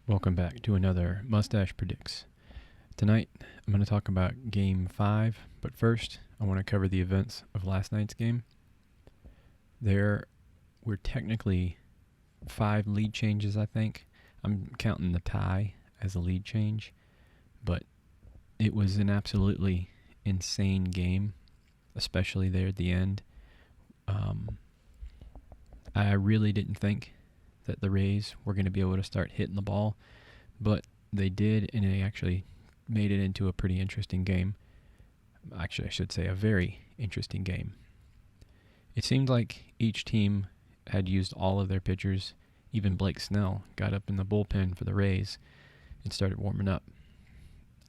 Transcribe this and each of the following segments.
Welcome back to another Moustache Predicts. Tonight, I'm going to talk about Game 5, but first, I want to cover the events of last night's game. There were technically 5 lead changes, I think. I'm counting the tie as a lead change, but it was an absolutely insane game, especially there at the end. I really didn't think that the Rays were going to be able to start hitting the ball, but they did, and they actually made it into a pretty interesting game. Actually, I should say a very interesting game. It seemed like each team had used all of their pitchers. Even Blake Snell got up in the bullpen for the Rays and started warming up.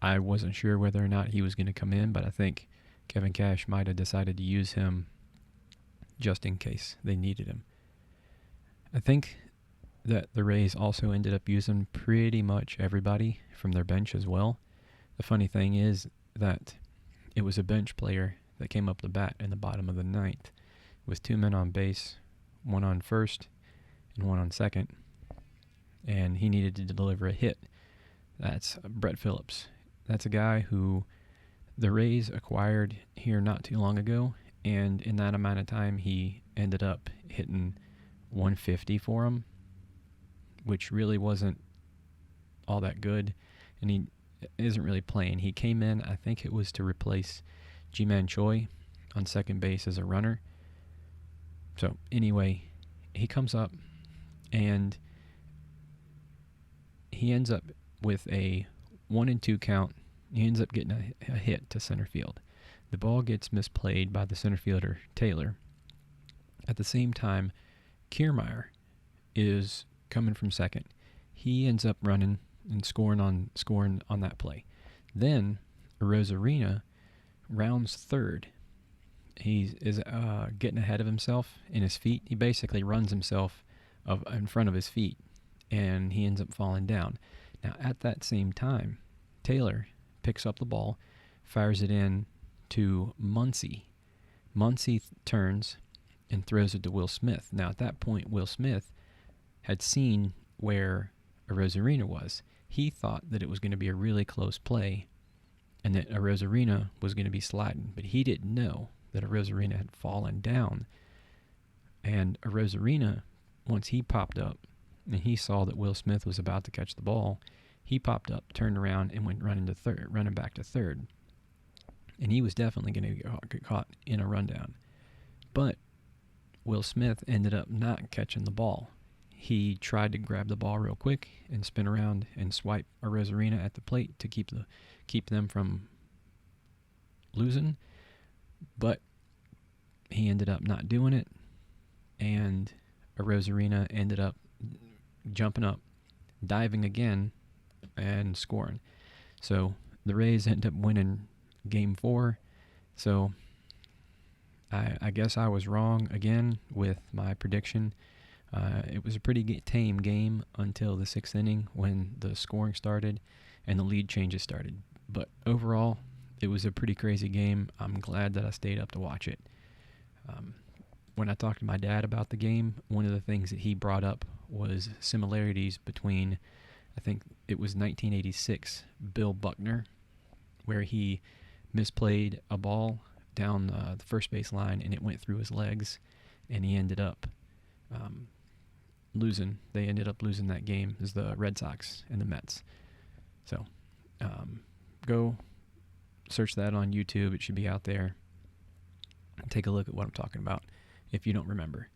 I wasn't sure whether or not he was going to come in, but I think Kevin Cash might have decided to use him just in case they needed him. I think that the Rays also ended up using pretty much everybody from their bench as well. The funny thing is that it was a bench player that came up the bat in the bottom of the ninth with 2 men on base, 1 on first and 1 on second, and he needed to deliver a hit. That's Brett Phillips. That's a guy who the Rays acquired here not too long ago, and in that amount of time he ended up hitting 150 for him, which really wasn't all that good, and he isn't really playing. He came in, I think it was to replace Ji-Man Choi on second base as a runner. So anyway, he comes up and he ends up with a 1-2 count. He ends up getting a hit to center field. The ball gets misplayed by the center fielder, Taylor. At the same time, Kiermaier is coming from second. He ends up running and scoring on that play. Then Rosarina rounds third. He is getting ahead of himself in his feet. He basically runs himself in front of his feet, and he ends up falling down. Now, at that same time, Taylor picks up the ball, fires it in to Muncy. Muncy turns and throws it to Will Smith. Now, at that point, Will Smith had seen where Rosarina was. He thought that it was going to be a really close play and that Rosarina was going to be sliding, but he didn't know that Rosarina had fallen down. And Rosarina, once he popped up and he saw that Will Smith was about to catch the ball, he popped up, turned around, and went running back to third. And he was definitely going to get caught in a rundown. But Will Smith ended up not catching the ball. He tried to grab the ball real quick and spin around and swipe Rosarina at the plate to keep them from losing, but he ended up not doing it, and Rosarina ended up jumping up, diving again, and scoring. So the Rays ended up winning Game 4. So I guess I was wrong again with my prediction. It was a pretty tame game until the 6th inning when the scoring started and the lead changes started. But overall, it was a pretty crazy game. I'm glad that I stayed up to watch it. When I talked to my dad about the game, one of the things that he brought up was similarities between, I think it was 1986, Bill Buckner, where he misplayed a ball down the first base line and it went through his legs, and he ended up losing. They ended up losing that game as the Red Sox and the Mets. So go search that on YouTube. It should be out there. Take a look at what I'm talking about if you don't remember.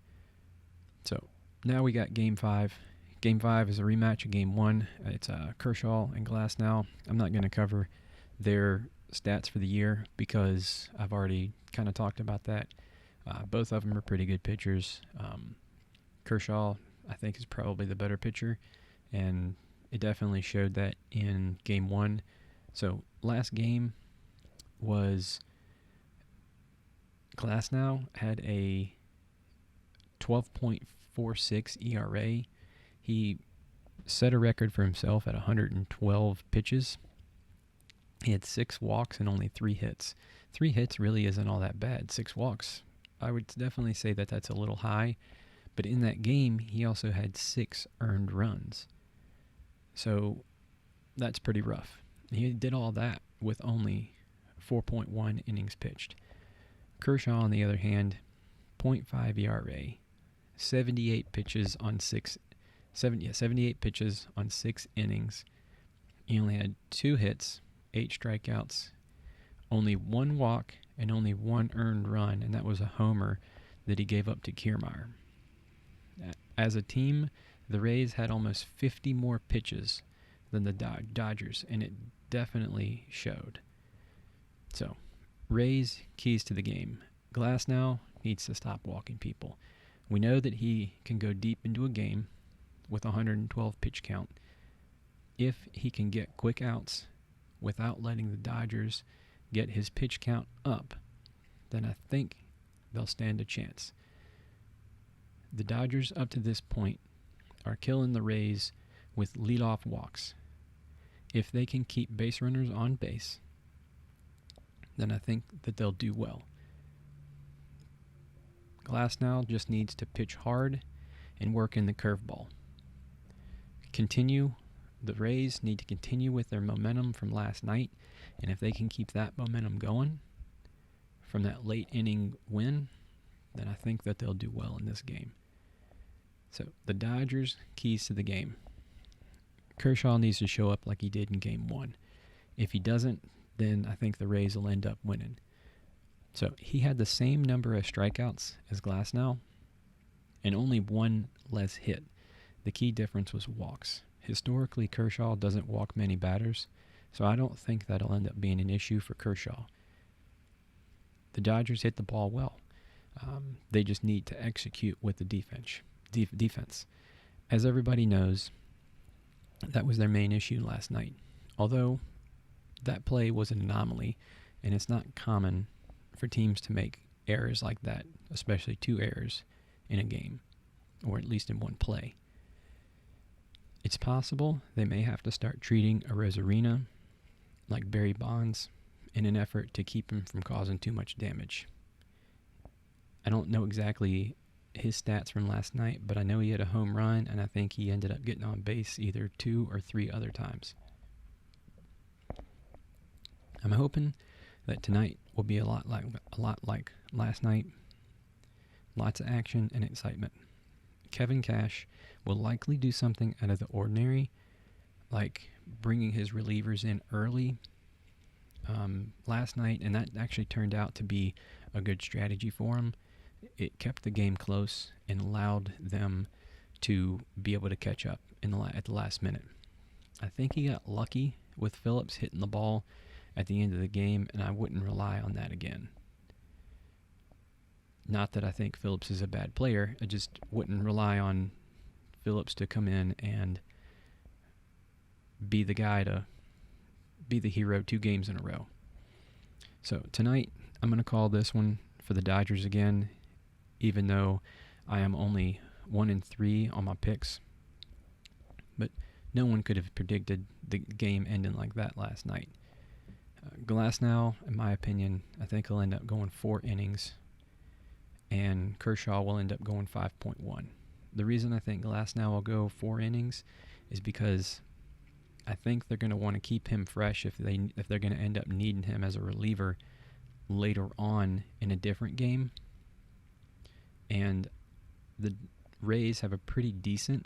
So now we got Game 5. Game 5 is a rematch of Game 1. It's Kershaw and Glasnow. I'm not going to cover their stats for the year because I've already kind of talked about that. Both of them are pretty good pitchers. Kershaw, I think, is probably the better pitcher, and it definitely showed that in Game 1. So last game was Glasnow had a 12.46 ERA. He set a record for himself at 112 pitches. He had 6 walks and only 3 hits. 3 hits really isn't all that bad. 6 walks, I would definitely say that that's a little high. But in that game, he also had 6 earned runs. So that's pretty rough. He did all that with only 4.1 innings pitched. Kershaw, on the other hand, 0.5 ERA, 78 pitches on 78 pitches on 6 innings. He only had 2 hits, 8 strikeouts, only 1 walk, and only 1 earned run, and that was a homer that he gave up to Kiermaier. As a team, the Rays had almost 50 more pitches than the Dodgers, and it definitely showed. So, Rays, keys to the game. Glasnow needs to stop walking people. We know that he can go deep into a game with a 112 pitch count. If he can get quick outs without letting the Dodgers get his pitch count up, then I think they'll stand a chance. The Dodgers, up to this point, are killing the Rays with leadoff walks. If they can keep base runners on base, then I think that they'll do well. Glasnow just needs to pitch hard and work in the curveball. The Rays need to continue with their momentum from last night, and if they can keep that momentum going from that late inning win, then I think that they'll do well in this game. So the Dodgers, keys to the game. Kershaw needs to show up like he did in Game 1. If he doesn't, then I think the Rays will end up winning. So he had the same number of strikeouts as Glasnow and only 1 less hit. The key difference was walks. Historically, Kershaw doesn't walk many batters, so I don't think that'll end up being an issue for Kershaw. The Dodgers hit the ball well. They just need to execute with the defense. As everybody knows, that was their main issue last night. Although that play was an anomaly, and it's not common for teams to make errors like that, especially 2 errors in a game, or at least in one play. It's possible they may have to start treating Arozarena like Barry Bonds in an effort to keep him from causing too much damage. I don't know exactly his stats from last night, but I know he had a home run, and I think he ended up getting on base either 2 or 3 other times. I'm hoping that tonight will be a lot like last night. Lots of action and excitement. Kevin Cash will likely do something out of the ordinary, like bringing his relievers in early last night, and that actually turned out to be a good strategy for him. It kept the game close and allowed them to be able to catch up at the last minute. I think he got lucky with Phillips hitting the ball at the end of the game, and I wouldn't rely on that again. Not that I think Phillips is a bad player, I just wouldn't rely on Phillips to come in and be the guy to be the hero 2 games in a row. So tonight, I'm going to call this one for the Dodgers again, even though I am only 1-3 on my picks. But no one could have predicted the game ending like that last night. Glasnow, in my opinion, I think he'll end up going 4 innings, and Kershaw will end up going 5.1. The reason I think Glasnow will go 4 innings is because I think they're going to want to keep him fresh if they're going to end up needing him as a reliever later on in a different game. And the Rays have a pretty decent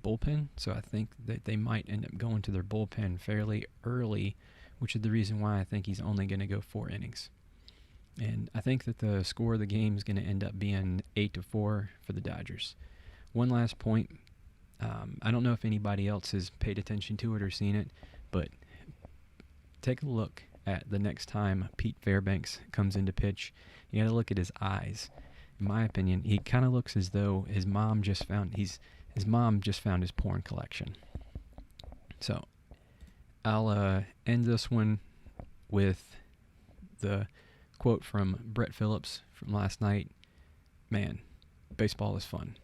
bullpen, so I think that they might end up going to their bullpen fairly early, which is the reason why I think he's only going to go 4 innings. And I think that the score of the game is going to end up being 8-4 for the Dodgers. One last point. I don't know if anybody else has paid attention to it or seen it, but take a look at the next time Pete Fairbanks comes into pitch. You got to look at his eyes. In my opinion, he kind of looks as though his mom just found his porn collection. So I'll end this one with the quote from Brett Phillips from last night. Man, baseball is fun.